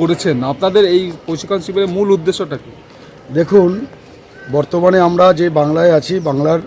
করেছেন, আপনাদের এই প্রশিক্ষণ শিবিরের মূল উদ্দেশ্যটা কি? দেখুন, বর্তমানে আমরা যে বাংলায় আছি, বাংলার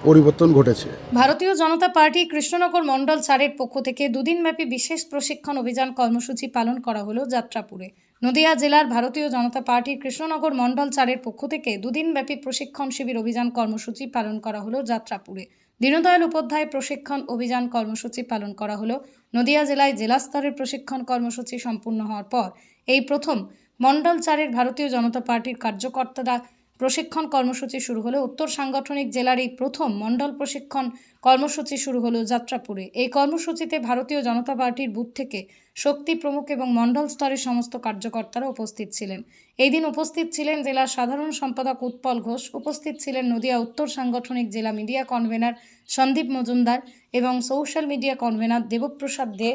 পরিবর্তন ঘটেছে। ভারতীয় জনতা পার্টি কৃষ্ণনগর মণ্ডল 4-এর পক্ষ থেকে দুদিনব্যাপী বিশেষ প্রশিক্ষণ অভিযান কর্মসূচি পালন করা হলো যাত্রাপুরে। নদিয়া জেলার ভারতীয় জনতা পার্টির কৃষ্ণনগর মণ্ডল 4-এর পক্ষ থেকে দুদিনব্যাপী প্রশিক্ষণ শিবির অভিযান কর্মসূচি পালন করা হলো যাত্রাপুরে। দীনদয়াল উপাধ্যায় প্রশিক্ষণ অভিযান কর্মসূচি পালন করা হলো। নদিয়া জেলায় জেলা স্তরের প্রশিক্ষণ কর্মসূচি সম্পূর্ণ হওয়ার পর এই প্রথম মণ্ডল 4-এর ভারতীয় জনতা পার্টির কার্যকর্তারা প্রশিক্ষণ কর্মসূচি শুরু হলো। উত্তর সাংগঠনিক জেলার এই প্রথম মণ্ডল প্রশিক্ষণ কর্মসূচি শুরু হলো যাত্রাপুরে। এই কর্মসূচিতে ভারতীয় জনতা পার্টির বুথ থেকে শক্তি প্রমুখ এবং মণ্ডল স্তরের সমস্ত কার্যকর্তারা উপস্থিত ছিলেন। এই দিন উপস্থিত ছিলেন জেলার সাধারণ সম্পাদক উৎপল ঘোষ, উপস্থিত ছিলেন নদিয়া উত্তর সাংগঠনিক জেলা মিডিয়া কনভেনার সন্দীপ মজুমদার এবং সোশ্যাল মিডিয়া কনভেনার দেবপ্রসাদ দে,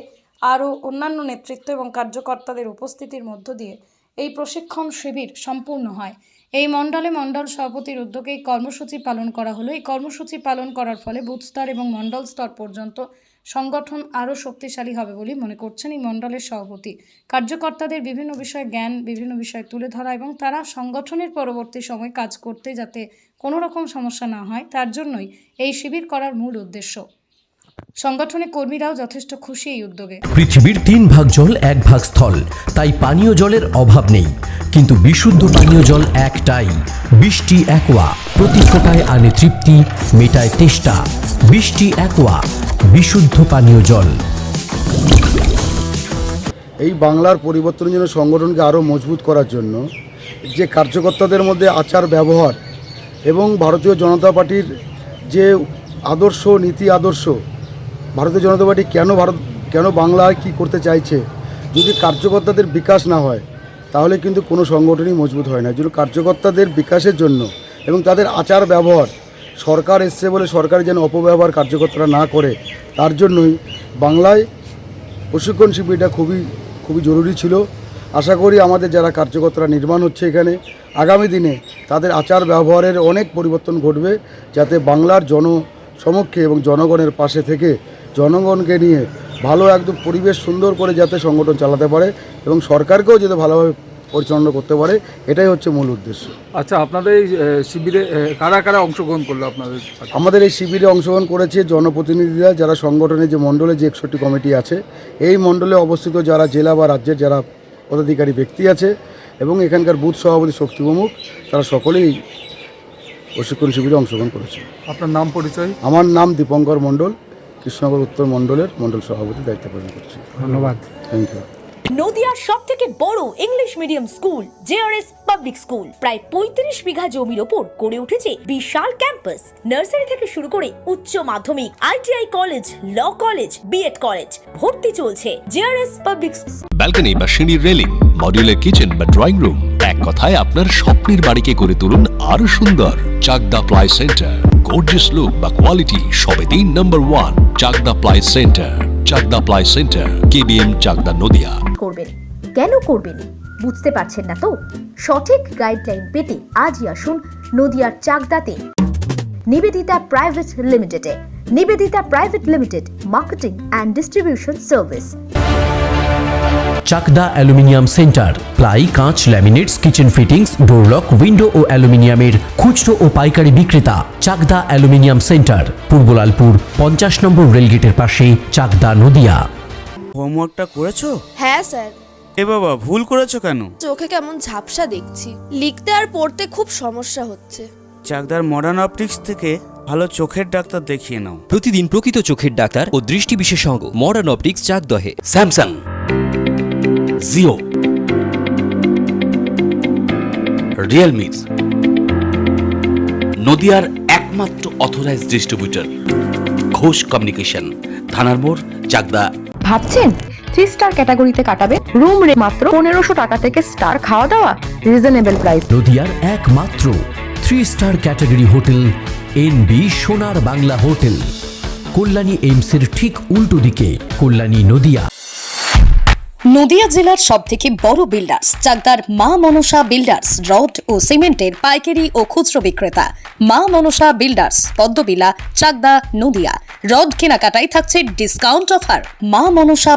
আরও অন্যান্য নেতৃত্ব এবং কার্যকর্তাদের উপস্থিতির মধ্য দিয়ে এই প্রশিক্ষণ শিবির সম্পূর্ণ হয়। এই মণ্ডলে মণ্ডল সভাপতির উদ্যোগে এই কর্মসূচি পালন করা হলো। এই কর্মসূচি পালন করার ফলে বুথ স্তর এবং মণ্ডল স্তর পর্যন্ত সংগঠন আরও শক্তিশালী হবে বলে মনে করছেন এই মণ্ডলের সভাপতি। কার্যকর্তাদের বিভিন্ন বিষয়ে জ্ঞান, বিভিন্ন বিষয় তুলে ধরা এবং তারা সংগঠনের পরবর্তী সময় কাজ করতে যাতে কোনো রকম সমস্যা না হয় তার জন্যই এই শিবির করার মূল উদ্দেশ্য। সংগঠনের কর্মীরাও যথেষ্ট খুশি এই উদ্যোগে। পৃথিবীর 3 ভাগ জল 1 ভাগ স্থল, তাই পানীয় জলের অভাব নেই, কিন্তু বিশুদ্ধ পানীয় জল একটাই, বৃষ্টি অ্যাকোয়া। প্রতি ফোঁটায় আনে তৃপ্তি, মেটায় তেষ্টা। বৃষ্টি অ্যাকোয়া, বিশুদ্ধ পানীয় জল। এই বাংলার পরিবর্তনের জন্য সংগঠনকে আরও মজবুত করার জন্য যে কার্যকর্তাদের মধ্যে আচার ব্যবহার এবং ভারতীয় জনতা পার্টির যে আদর্শ, নীতি আদর্শ, ভারতীয় জনতা পার্টি কেন বাংলায় কী করতে চাইছে, যদি কার্যকর্তাদের বিকাশ না হয় তাহলে কিন্তু কোনো সংগঠনই মজবুত হয় না। এই জন্য কার্যকর্তাদের বিকাশের জন্য এবং তাদের আচার ব্যবহার, সরকার এসছে বলে সরকারের যেন অপব্যবহার কার্যকর্তারা না করে, তার জন্যই বাংলায় প্রশিক্ষণ শিবিরটা খুবই জরুরি ছিল। আশা করি আমাদের যারা কার্যকর্তারা নির্মাণ হচ্ছে এখানে, আগামী দিনে তাদের আচার ব্যবহারের অনেক পরিবর্তন ঘটবে, যাতে বাংলার জনসমক্ষে এবং জনগণের পাশে থেকে জনগণকে নিয়ে ভালো একদম পরিবেশ সুন্দর করে যাতে সংগঠন চালাতে পারে এবং সরকারকেও যাতে ভালোভাবে পরিচালনা করতে পারে, এটাই হচ্ছে মূল উদ্দেশ্য। আচ্ছা, আপনাদের এই শিবিরে কারা কারা অংশগ্রহণ করলো? আমাদের এই শিবিরে অংশগ্রহণ করেছে জনপ্রতিনিধিরা, যারা সংগঠনের যে মণ্ডলে যে 61 কমিটি আছে, এই মণ্ডলে অবস্থিত যারা জেলা বা রাজ্যের যারা পদাধিকারী ব্যক্তি আছে এবং এখানকার বুথ সভাপতি শক্তি প্রমুখ, তারা সকলেই প্রশিক্ষণ শিবিরে অংশগ্রহণ করেছে। আপনার নাম, পরিচয়? আমার নাম দীপঙ্কর মণ্ডল, কৃষ্ণনগর উত্তর মণ্ডলের মণ্ডল সভাপতি দায়িত্ব পালন করছি। ধন্যবাদ। Thank you. নদিয়ার সবথেকে বড় English medium school JRS public school প্রায় 35 বিঘা জমির ওপর গড়ে উঠেছে বিশাল ক্যাম্পাস। নার্সারি থেকে শুরু করে উচ্চ মাধ্যমিক, ITI college, law college, BEd college, ভর্তি চলছে জেআরএস পাবলিক। ব্যালকনি বা সিঁড়ির রেলিং, মডিউলার কিচেন বা ড্রয়িং রুম, এক কথায় আপনার স্বপ্নের বাড়িকে করে তুলুন আরো সুন্দর। Chakdaha ply centre, gorgeous look বা কোয়ালিটি সবে 3 number 1 Chakdaha ply centre. Chakdaha ply centre, KBM, Chakdaha, Nadia. করবেন কেন করবেন বুঝতে পারছেন না তো? সঠিক গাইডলাইন পেতে আজই আসুন নদিয়ার চাকদাতে নিবেদিতা প্রাইভেট লিমিটেডে। Nivedita private limited, marketing and distribution service. Chakdah aluminium centre, ply, কাঁচ, laminates, kitchen fittings, door lock, window ও অ্যালুমিনিয়ামের খুচরো ও পাইকারি বিক্রেতা। Chakdah aluminium centre, Purbalalpur 50 number রেলগেটের পাশে, চাকদা, নদিয়া। হোমওয়ার্কটা করেছো? হ্যাঁ স্যার। এ বাবা, ভুল করেছো কেন? চোখে কেমন ঝাপসা দেখছি, লিখতে আর পড়তে খুব সমস্যা হচ্ছে। চাকদার মডার্ন অপটিক্স থেকে ভালো চোখের ডাক্তার দেখিয়ে নাও। প্রতিদিন প্রকৃত চোখের ডাক্তার ও দৃষ্টি বিশেষজ্ঞ মডার্ন অপটিক্স, চাকদহে। স্যামসাং, জিও, রিয়েলমি, নদিয়ার একমাত্র অথরাইজড ডিস্ট্রিবিউটর ঘোষ কমিউনিকেশন, থানার মোড়, চাকদা। ভাবছেন 3 স্টার ক্যাটাগরিতে কাটাবে? রুম রে মাত্র 1500 টাকা থেকে স্টার, খাওয়া দাওয়া রিজনেবল প্রাইস। নদিয়ার একমাত্র 3 স্টার ক্যাটাগরি হোটেল এনবি সোনার বাংলা হোটেল, কল্যাণী এইমসের ঠিক উল্টো দিকে, কল্যাণী, নদিয়া। নদিয়া জেলার সবথেকে বড় বিল্ডার্স চাকদার মা মনসা বিল্ডার্স, রড ও সিমেন্টের পাইকারি ও খুচরো বিক্রেতা। মা মনসা বিল্ডার্স, পদ্মবিলা, চাকদা, নদিয়া। রড কেনাকাটায় থাকছে ডিসকাউন্ট অফার। মা মনসা